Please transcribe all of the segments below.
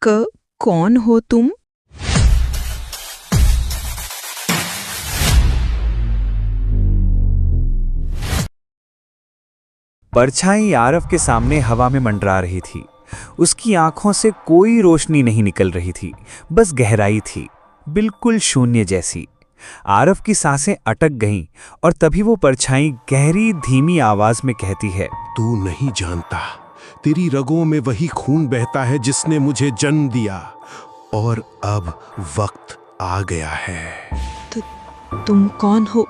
कौन हो तुम? परछाई आरव के सामने हवा में मंडरा रही थी। उसकी आंखों से कोई रोशनी नहीं निकल रही थी, बस गहराई थी, बिल्कुल शून्य जैसी। आरव की सांसें अटक गईं और तभी वो परछाई गहरी धीमी आवाज में कहती है, तू नहीं जानता, तेरी रगों में वही खून बहता है जिसने मुझे जन्म दिया, और अब वक्त आ गया है। तुम कौन हो?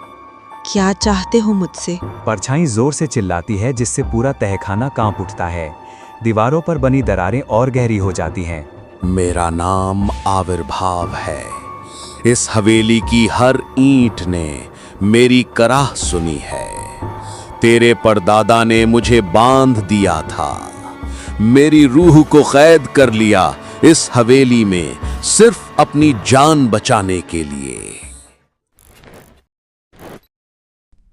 क्या चाहते हो मुझसे? परछाई जोर से चिल्लाती है, जिससे पूरा तहखाना कांप उठता है। दीवारों पर बनी दरारें और गहरी हो जाती हैं। मेरा नाम आविर्भाव है। इस हवेली की हर ईंट ने मेरी कराह सुनी है। तेरे परदादा ने मुझे बांध दिया था, मेरी रूह को कैद कर लिया इस हवेली में, सिर्फ अपनी जान बचाने के लिए।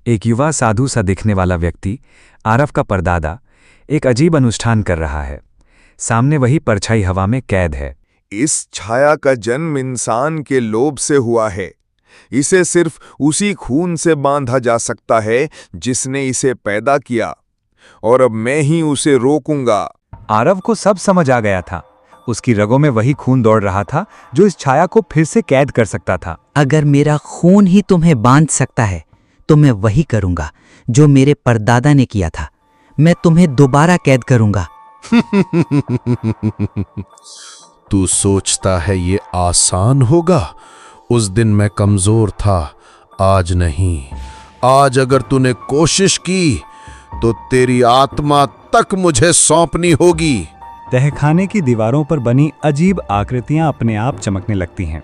एक युवा साधु सा दिखने वाला व्यक्ति, आरव का परदादा, एक अजीब अनुष्ठान कर रहा है। सामने वही परछाई हवा में कैद है। इस छाया का जन्म इंसान के लोभ से हुआ है। इसे सिर्फ उसी खून से बांधा जा सकता है जिसने इसे पैदा किया, और अब मैं ही उसे रोकूंगा। आरव को सब समझ आ गया था। उसकी रगों में वही खून दौड़ रहा था जो इस छाया को फिर से कैद कर सकता था। अगर मेरा खून ही तुम्हें बांध सकता है तो मैं वही करूंगा जो मेरे परदादा ने किया था। मैं तुम्हें दोबारा कैद करूंगा। तू सोचता है ये आसान होगा? उस दिन मैं कमजोर था, आज नहीं। आज अगर तूने कोशिश की तो तेरी आत्मा तक मुझे सौंपनी होगी। तहखाने की दीवारों पर बनी अजीब आकृतियां अपने आप चमकने लगती हैं।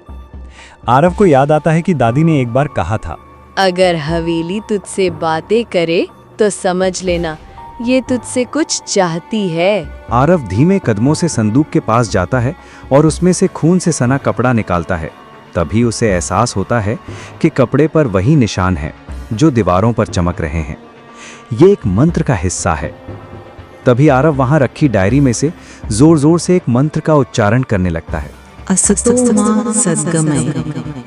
आरव को याद आता है कि दादी ने एक बार कहा था, अगर हवेली तुझसे बातें करे तो समझ लेना ये तुझसे कुछ चाहती है। आरव धीमे कदमों से संदूक के पास जाता है और उसमें से खून से सना कपड़ा निकालता है। तभी उसे एहसास होता है कि कपड़े पर वही निशान हैं जो दीवारों पर चमक रहे हैं। ये एक मंत्र का हिस्सा है। तभी आरव वहां रखी डायरी में से जोर जोर से एक मंत्र का उच्चारण करने लगता है। असतो मा सद्गमय,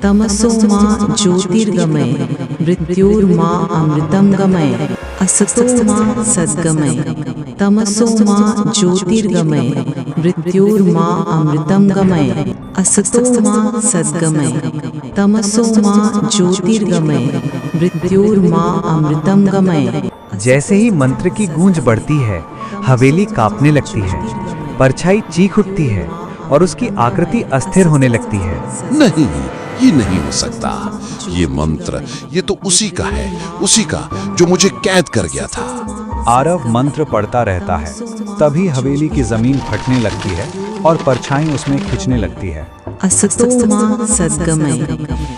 तमसो मा ज्योतिर्गमय, मृत्युर्मा अमृतम गमय। असतो मा सद्गमय, तमसो मा ज्योतिर्गमय, मृत्युर्मा अमृतम गमय। असतो मा सद्गमय, तमसो मा ज्योतिर्गमय, मृत्युर्मा अमृतम गमय। जैसे ही मंत्र की गूंज बढ़ती है, हवेली कांपने लगती है। परछाई चीख उठती है और उसकी आकृति अस्थिर होने लगती है। नहीं, ये नहीं हो सकता। ये मंत्र, ये तो उसी का है, उसी का जो मुझे कैद कर गया था। आरव मंत्र पढ़ता रहता है। तभी हवेली की जमीन फटने लगती है और परछाई उसमें खिंचने लगती है। असतो मा सद्गमय,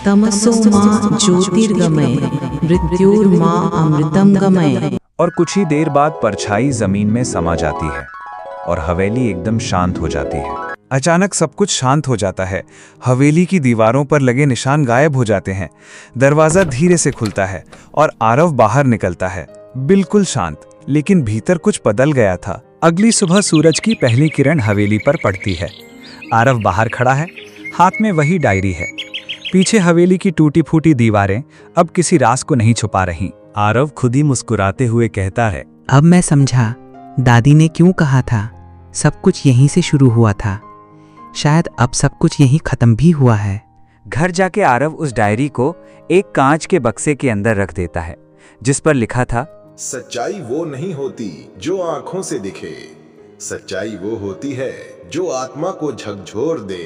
तमसो मा ज्योतिर्गमय, मृत्युर्मा अमृतम गमय। और कुछ ही देर बाद परछाई जमीन में समा जाती है और हवेली एकदम शांत हो जाती है। अचानक सब कुछ शांत हो जाता है। हवेली की दीवारों पर लगे निशान गायब हो जाते हैं। दरवाजा धीरे से खुलता है और आरव बाहर निकलता है, बिल्कुल शांत, लेकिन भीतर कुछ बदल गया था। अगली सुबह सूरज की पहली किरण हवेली पर पड़ती है। आरव बाहर खड़ा है, हाथ में वही डायरी है। पीछे हवेली की टूटी फूटी दीवारें अब किसी राज को नहीं छुपा रहीं। आरव खुद ही मुस्कुराते हुए कहता है, अब मैं समझा दादी ने क्यों कहा था सब कुछ यहीं से शुरू हुआ था। शायद अब सब कुछ यहीं खत्म भी हुआ है। घर जाके आरव उस डायरी को एक कांच के बक्से के अंदर रख देता है, जिस पर लिखा था, सच्चाई वो नहीं होती जो आंखों से दिखे, सच्चाई वो होती है जो आत्मा को झकझोर दे।